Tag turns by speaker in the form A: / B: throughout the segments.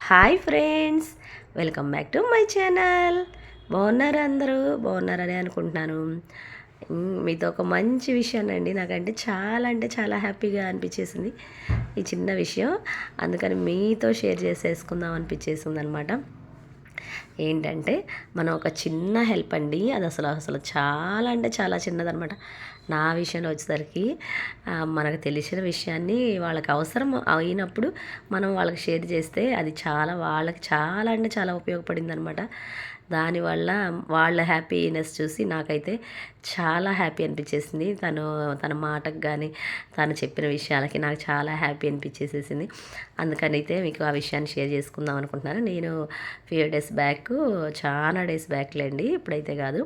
A: Hi friends, welcome back to my channel. బాగున్నారా? అందరూ బాగున్నారని అనుకుంటున్నాను. మీతో ఒక మంచి విషయాన్ని అండి, నాకంటే చాలా హ్యాపీగా అనిపించేసింది ఈ చిన్న విషయం. అందుకని మీతో షేర్ చేసేసుకుందాం అనిపించేసింది అనమాట. ఏంటంటే మనం ఒక చిన్న హెల్ప్ అండి, అది అసలు చాలా అంటే చాలా చిన్నదనమాట. నా విషయంలో వచ్చేసరికి మనకు తెలిసిన విషయాన్ని వాళ్ళకి అవసరం అయినప్పుడు మనం వాళ్ళకి షేర్ చేస్తే అది వాళ్ళకి చాలా అంటే చాలా ఉపయోగపడింది అనమాట. దానివల్ల వాళ్ళ హ్యాపీనెస్ చూసి నాకైతే చాలా హ్యాపీ అనిపించేసింది. తన మాటకు కానీ తను చెప్పిన విషయాలకి నాకు చాలా హ్యాపీ అనిపించేసేసింది. అందుకని అయితే మీకు ఆ విషయాన్ని షేర్ చేసుకుందాం అనుకుంటున్నాను. నేను ఫ్యూ డేస్ బ్యాక్, చాలా డేస్ బ్యాక్లేండి, ఇప్పుడైతే కాదు,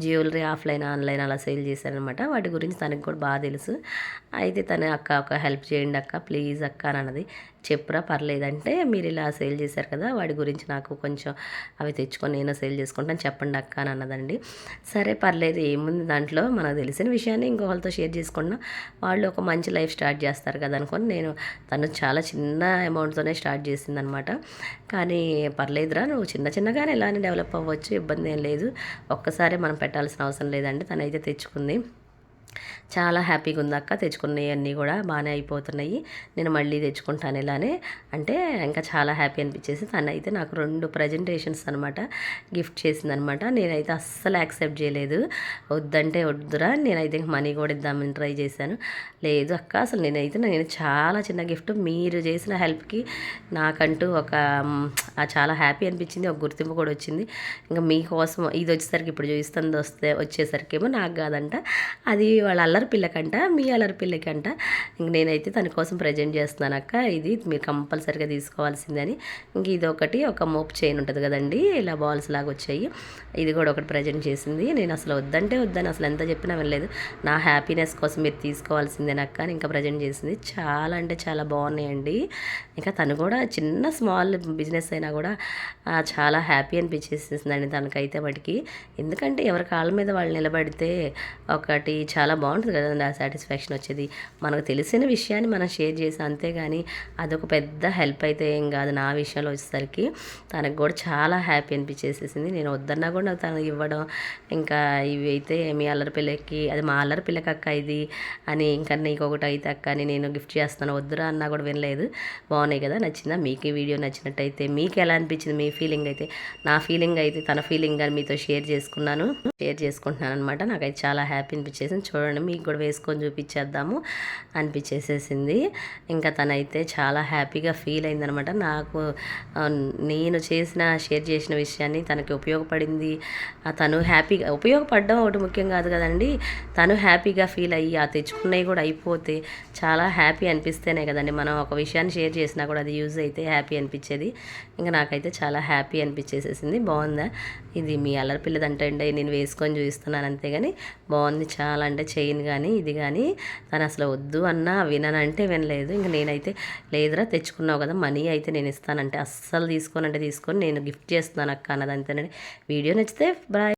A: జ్యువెలరీ ఆఫ్లైన్ ఆన్లైన్ అలా సేల్ చేశానమాట. వాటి గురించి తనకు కూడా బాగా తెలుసు. అయితే తను ఒక హెల్ప్ చేయండి అక్క, ప్లీజ్ అక్క అని అన్నది. చెప్పురా, పర్లేదంటే మీరు ఇలా సేల్ చేశారు కదా, వాటి గురించి నాకు కొంచెం అవి తెచ్చుకొని నేను సేల్ చేసుకుంటాను, చెప్పండి అక్క అని అన్నదండి. సరే పర్లేదు, ఏముంది దాంట్లో, మనకు తెలిసిన విషయాన్ని ఇంకొకరితో షేర్ చేసుకున్నా వాళ్ళు ఒక మంచి లైఫ్ స్టార్ట్ చేస్తారు కదా అనుకోని తను చాలా చిన్న అమౌంట్తోనే స్టార్ట్ చేసిందనమాట. కానీ పర్లేదురా, నువ్వు చిన్నగానే ఇలానే డెవలప్ అవ్వచ్చు, ఇబ్బంది ఏం లేదు, ఒక్కసారి మనం పెట్టాల్సిన అవసరం లేదండి. తనైతే తెచ్చుకుంది. చాలా హ్యాపీగా ఉంది అక్క, తెచ్చుకున్నవి అన్నీ కూడా బాగానే అయిపోతున్నాయి, నేను మళ్ళీ తెచ్చుకుంటాను ఇలానే అంటే ఇంకా చాలా హ్యాపీ అనిపించేసి తనైతే నాకు 2 ప్రజెంటేషన్స్ అనమాట గిఫ్ట్ చేసిందనమాట. నేనైతే అస్సలు యాక్సెప్ట్ చేయలేదు, వద్దంటే వద్దురా, నేనైతే మనీ కూడా ఇద్దామని ట్రై చేశాను. లేదు అక్క, అసలు నేను చాలా చిన్న గిఫ్ట్, మీరు చేసిన హెల్ప్కి నాకంటూ చాలా హ్యాపీ అనిపించింది, ఒక గుర్తింపు కూడా వచ్చింది. ఇంకా మీకోసం ఇది వచ్చేసరికి, ఇప్పుడు చూస్తుంది వచ్చేసరికేమో నాకు కాదంట, అది వాళ్ళ అల్లరి పిల్లకంట, మీ అల్లరి పిల్లకంట. ఇంక నేనైతే తన కోసం ప్రజెంట్ చేస్తున్నాను అక్క, ఇది మీరు కంపల్సరీగా తీసుకోవాల్సిందని. ఇంక ఇది ఒక మోప్ చైన్ ఉంటుంది కదండి, ఇలా బాల్స్ లాగా వచ్చాయి, ఇది కూడా ఒకటి ప్రజెంట్ చేసింది. నేను అసలు వద్దని అసలు ఎంత చెప్పినా వెళ్ళలేదు, నా హ్యాపీనెస్ కోసం మీరు తీసుకోవాల్సిందే అక్క అని ఇంకా ప్రజెంట్ చేసింది. చాలా అంటే చాలా బాగున్నాయండి. ఇంకా తను కూడా చిన్న స్మాల్ బిజినెస్ అయినా కూడా చాలా హ్యాపీ అనిపించేసిందండి తనకైతే వాటికి. ఎందుకంటే ఎవరి కాళ్ళ మీద వాళ్ళు నిలబడితే ఒకటి చాలా బాగుంటుంది కదండి, ఆ సాటిస్ఫాక్షన్ వచ్చేది. మనకు తెలిసిన విషయాన్ని మనం షేర్ చేసి, అంతేగాని అదొక పెద్ద హెల్ప్ అయితే ఏం కాదు. నా విషయంలో వచ్చేసరికి తనకు కూడా చాలా హ్యాపీ అనిపించేసేసింది. నేను వద్దన్నా కూడా నాకు తనకు ఇవ్వడం, ఇంకా ఇవి అయితే మీ అల్లరి పిల్లకి, అది మా అల్లరి పిల్లకి అక్క ఇది అని, ఇంకా నీకు ఒకటి అయితే అక్క అని నేను గిఫ్ట్ చేస్తాను, వద్దురా అన్నా కూడా వినలేదు. బాగున్నాయి కదా, నచ్చిందా మీకు? ఈ వీడియో నచ్చినట్టయితే మీకు ఎలా అనిపించింది మీ ఫీలింగ్ అయితే? నా ఫీలింగ్ అయితే తన ఫీలింగ్ అని మీతో షేర్ చేసుకుంటున్నాను అనమాట. నాకైతే చాలా హ్యాపీ అనిపించేసింది. చూడండి, మీకు కూడా వేసుకొని చూపించేద్దాము అనిపించేసేసింది. ఇంకా తనైతే చాలా హ్యాపీగా ఫీల్ అయిందనమాట. నేను షేర్ చేసిన విషయాన్ని తనకి ఉపయోగపడింది, తను హ్యాపీగా, ఉపయోగపడడం ఒకటి ముఖ్యం కాదు కదండి, తను హ్యాపీగా ఫీల్ అయ్యి ఆ తెచ్చుకున్నవి కూడా అయిపోతే చాలా హ్యాపీ అనిపిస్తేనే కదండి మనం ఒక విషయాన్ని షేర్ చేసినా కూడా అది యూజ్ అయితే హ్యాపీ అనిపించేది. ఇంకా నాకైతే చాలా హ్యాపీ అనిపించేసేసింది. బాగుందా, ఇది మీ అల్లరి పిల్లదంటే అండి, నేను వేసుకొని చూపిస్తున్నాను అంతేగాని బాగుంది చాలా, అంటే చైన్ కానీ ఇది కానీ తను అసలు వద్దు అన్నా విననంటే వినలేదు. ఇంక నేనైతే లేదురా, తెచ్చుకున్నావు కదా, మనీ అయితే నేను ఇస్తానంటే అస్సలు తీసుకొని నేను గిఫ్ట్ చేస్తున్నాను అక్క అన్నది. అంతేనండి. వీడియో నచ్చితే బాయ్.